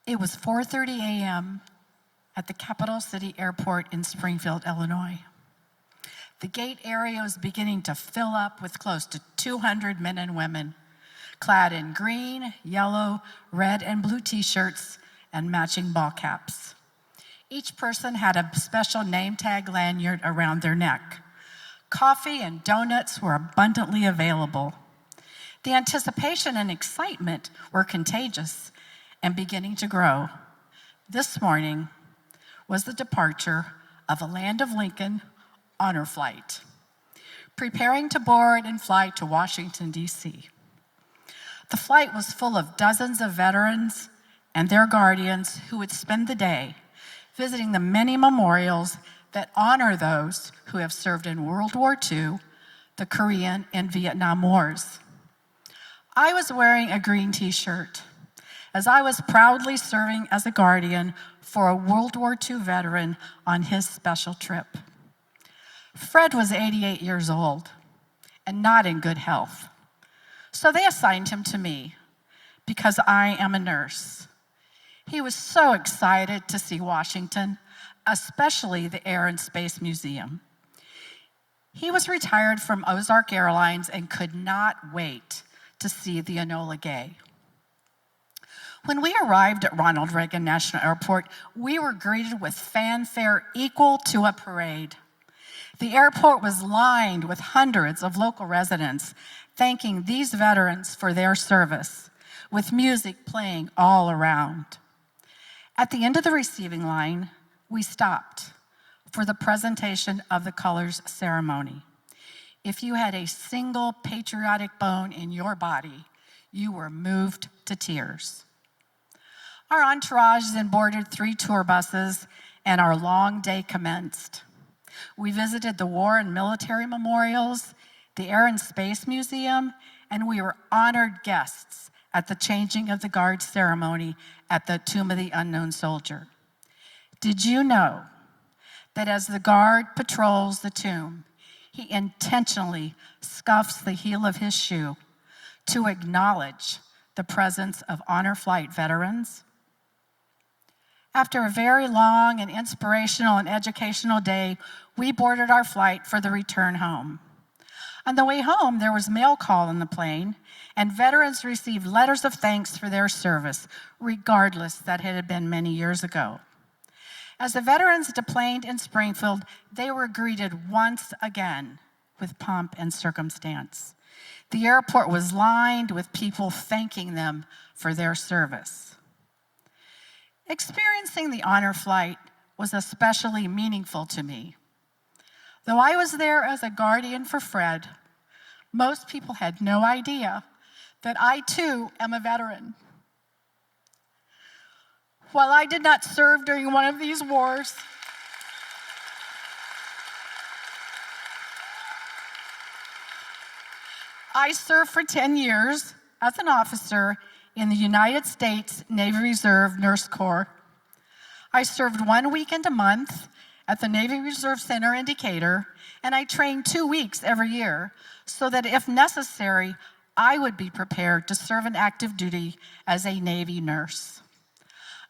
It was 4:30 a.m. at the Capital City Airport in Springfield, Illinois. The gate area was beginning to fill up with close to 200 men and women, clad in green, yellow, red, and blue t-shirts and matching ball caps. Each person had a special name tag lanyard around their neck. Coffee and donuts were abundantly available. The anticipation and excitement were contagious and beginning to grow. This morning was the departure of a Land of Lincoln honor flight, preparing to board and fly to Washington, D.C. The flight was full of dozens of veterans and their guardians who would spend the day visiting the many memorials that honor those who have served in World War II, the Korean and Vietnam Wars. I was wearing a green t-shirt as I was proudly serving as a guardian for a World War II veteran on his special trip. Fred was 88 years old and not in good health, so they assigned him to me because I am a nurse. He was so excited to see Washington, especially the Air and Space Museum. He was retired from Ozark Airlines and could not wait to see the Enola Gay. When we arrived at Ronald Reagan National Airport, we were greeted with fanfare equal to a parade. The airport was lined with hundreds of local residents thanking these veterans for their service, with music playing all around. At the end of the receiving line, we stopped for the presentation of the colors ceremony. If you had a single patriotic bone in your body, you were moved to tears. Our entourage then boarded 3 tour buses, and our long day commenced. We visited the war and military memorials, the Air and Space Museum, and we were honored guests at the changing of the guard ceremony at the Tomb of the Unknown Soldier. Did you know that as the guard patrols the tomb, he intentionally scuffs the heel of his shoe to acknowledge the presence of honor flight veterans? After a very long and inspirational and educational day, we boarded our flight for the return home. On the way home, there was mail call on the plane, and veterans received letters of thanks for their service, regardless that it had been many years ago. As the veterans deplaned in Springfield, they were greeted once again with pomp and circumstance. The airport was lined with people thanking them for their service. Experiencing the honor flight was especially meaningful to me. Though I was there as a guardian for Fred, most people had no idea that I too am a veteran. While I did not serve during one of these wars, I served for 10 years as an officer in the United States Navy Reserve Nurse Corps. I served 1 weekend a month at the Navy Reserve Center in Decatur, and I trained 2 weeks every year so that if necessary, I would be prepared to serve in active duty as a Navy nurse.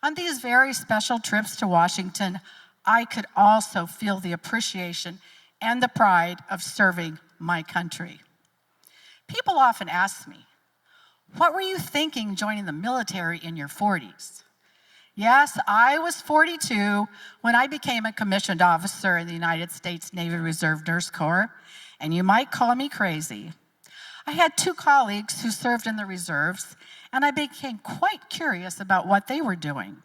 On these very special trips to Washington, I could also feel the appreciation and the pride of serving my country. People often ask me, what were you thinking joining the military in your 40s? Yes, I was 42 when I became a commissioned officer in the United States Navy Reserve Nurse Corps, and you might call me crazy. I had 2 colleagues who served in the reserves, and I became quite curious about what they were doing.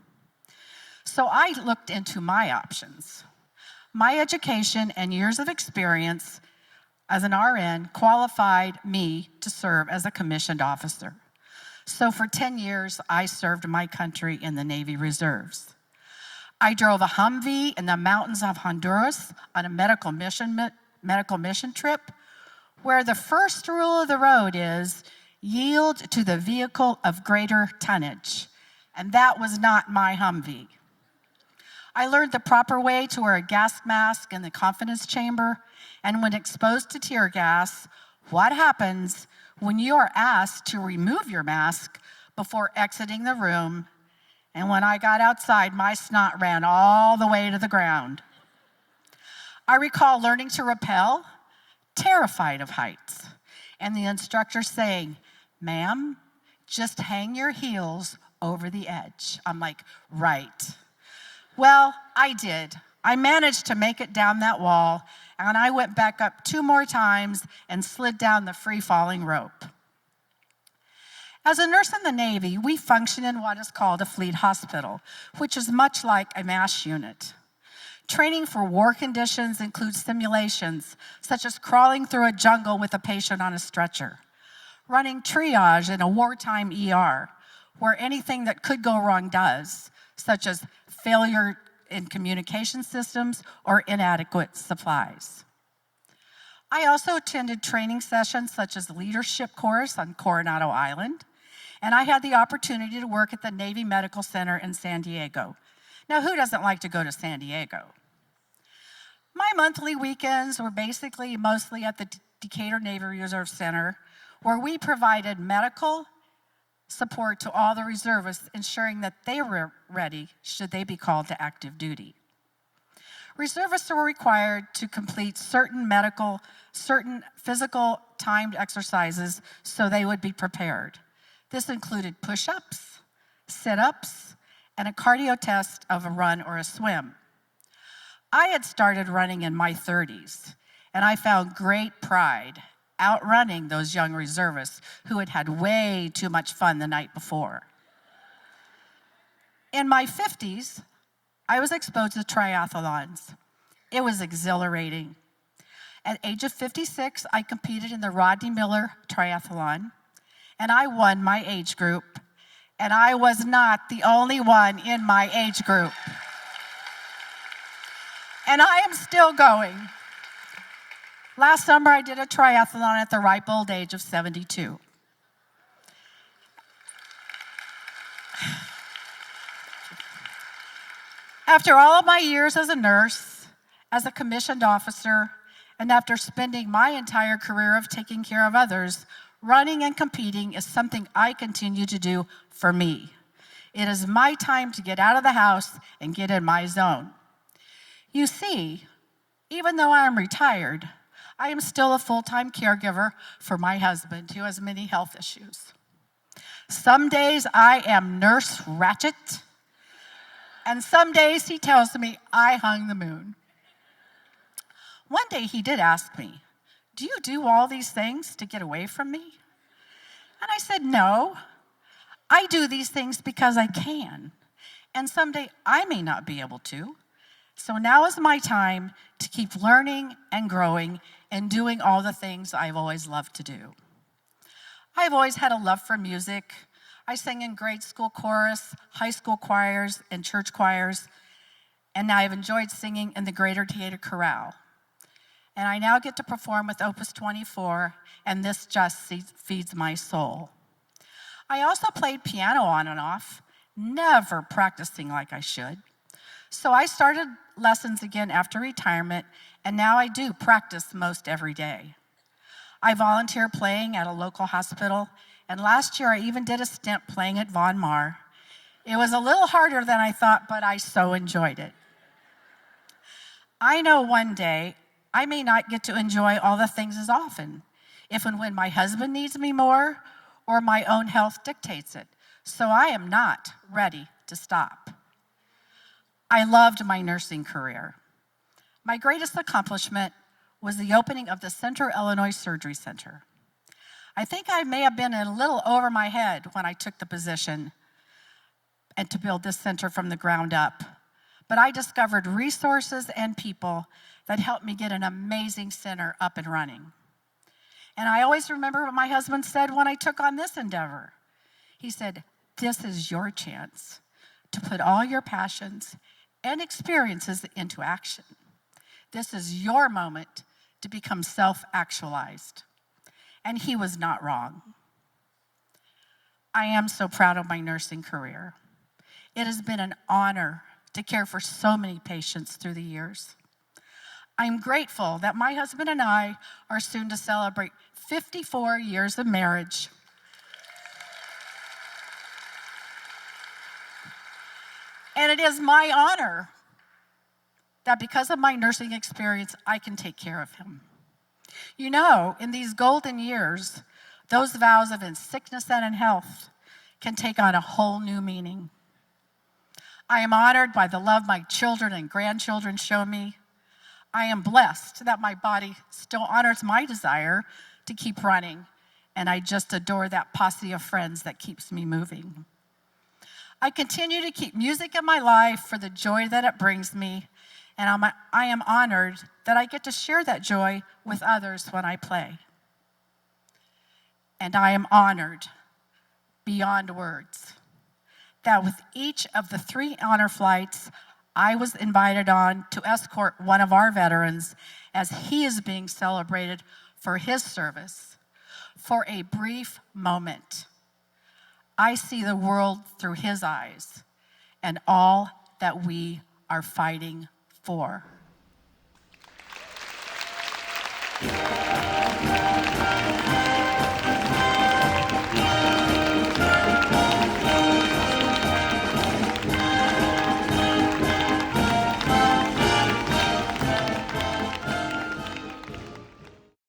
So I looked into my options. My education and years of experience as an RN qualified me to serve as a commissioned officer. So for 10 years, I served my country in the Navy Reserves. I drove a Humvee in the mountains of Honduras on a medical mission trip, where the first rule of the road is yield to the vehicle of greater tonnage, and that was not my Humvee. I learned the proper way to wear a gas mask in the confidence chamber, and when exposed to tear gas, what happens when you are asked to remove your mask before exiting the room And when I got outside, my snot ran all the way to the ground. I recall learning to rappel, terrified of heights, and the instructor saying, "Ma'am, just hang your heels over the edge." I'm like, right. Well, I did. I managed to make it down that wall, and I went back up 2 more times and slid down the free-falling rope. As a nurse in the Navy, we function in what is called a fleet hospital, which is much like a MASH unit. Training for war conditions includes simulations, such as crawling through a jungle with a patient on a stretcher, running triage in a wartime ER, where anything that could go wrong does, such as failure in communication systems or inadequate supplies. I also attended training sessions such as the leadership course on Coronado Island, and I had the opportunity to work at the Navy Medical Center in San Diego. Now, who doesn't like to go to San Diego? My monthly weekends were mostly at the Decatur Navy Reserve Center, where we provided medical support to all the reservists, ensuring that they were ready should they be called to active duty. Reservists were required to complete certain physical timed exercises so they would be prepared. This included push-ups, sit-ups, and a cardio test of a run or a swim. I had started running in my 30s, and I found great pride outrunning those young reservists who had had way too much fun the night before. In my 50s, I was exposed to triathlons. It was exhilarating. At the age of 56, I competed in the Rodney Miller Triathlon, and I won my age group, and I was not the only one in my age group. And I am still going. Last summer, I did a triathlon at the ripe old age of 72. After all of my years as a nurse, as a commissioned officer, and after spending my entire career of taking care of others, running and competing is something I continue to do for me. It is my time to get out of the house and get in my zone. You see, even though I am retired, I am still a full-time caregiver for my husband, who has many health issues. Some days I am Nurse Ratchet, and some days he tells me I hung the moon. One day he did ask me, "Do you do all these things to get away from me?" And I said, "No, I do these things because I can, and someday I may not be able to. So now is my time to keep learning and growing and doing all the things I've always loved to do." I've always had a love for music. I sang in grade school chorus, high school choirs, and church choirs, and I've enjoyed singing in the Greater Decatur Chorale. And I now get to perform with OPUS 24, and this just feeds my soul. I also played piano on and off, never practicing like I should. So I started lessons again after retirement, and now I do practice most every day. I volunteer playing at a local hospital, and last year I even did a stint playing at Von Mar. It was a little harder than I thought, but I so enjoyed it. I know one day I may not get to enjoy all the things as often, if and when my husband needs me more or my own health dictates it. So I am not ready to stop. I loved my nursing career. My greatest accomplishment was the opening of the Central Illinois Surgery Center. I think I may have been a little over my head when I took the position and to build this center from the ground up. But I discovered resources and people that helped me get an amazing center up and running. And I always remember what my husband said when I took on this endeavor. He said, "This is your chance to put all your passions and experiences into action. This is your moment to become self-actualized." And he was not wrong. I am so proud of my nursing career. It has been an honor to care for so many patients through the years. I'm grateful that my husband and I are soon to celebrate 54 years of marriage. And it is my honor that because of my nursing experience, I can take care of him. You know, in these golden years, those vows of in sickness and in health can take on a whole new meaning. I am honored by the love my children and grandchildren show me. I am blessed that my body still honors my desire to keep running, and I just adore that posse of friends that keeps me moving. I continue to keep music in my life for the joy that it brings me, and I am honored that I get to share that joy with others when I play. And I am honored beyond words that with each of the 3 honor flights I was invited on to escort one of our veterans as he is being celebrated for his service, for a brief moment, I see the world through his eyes and all that we are fighting for.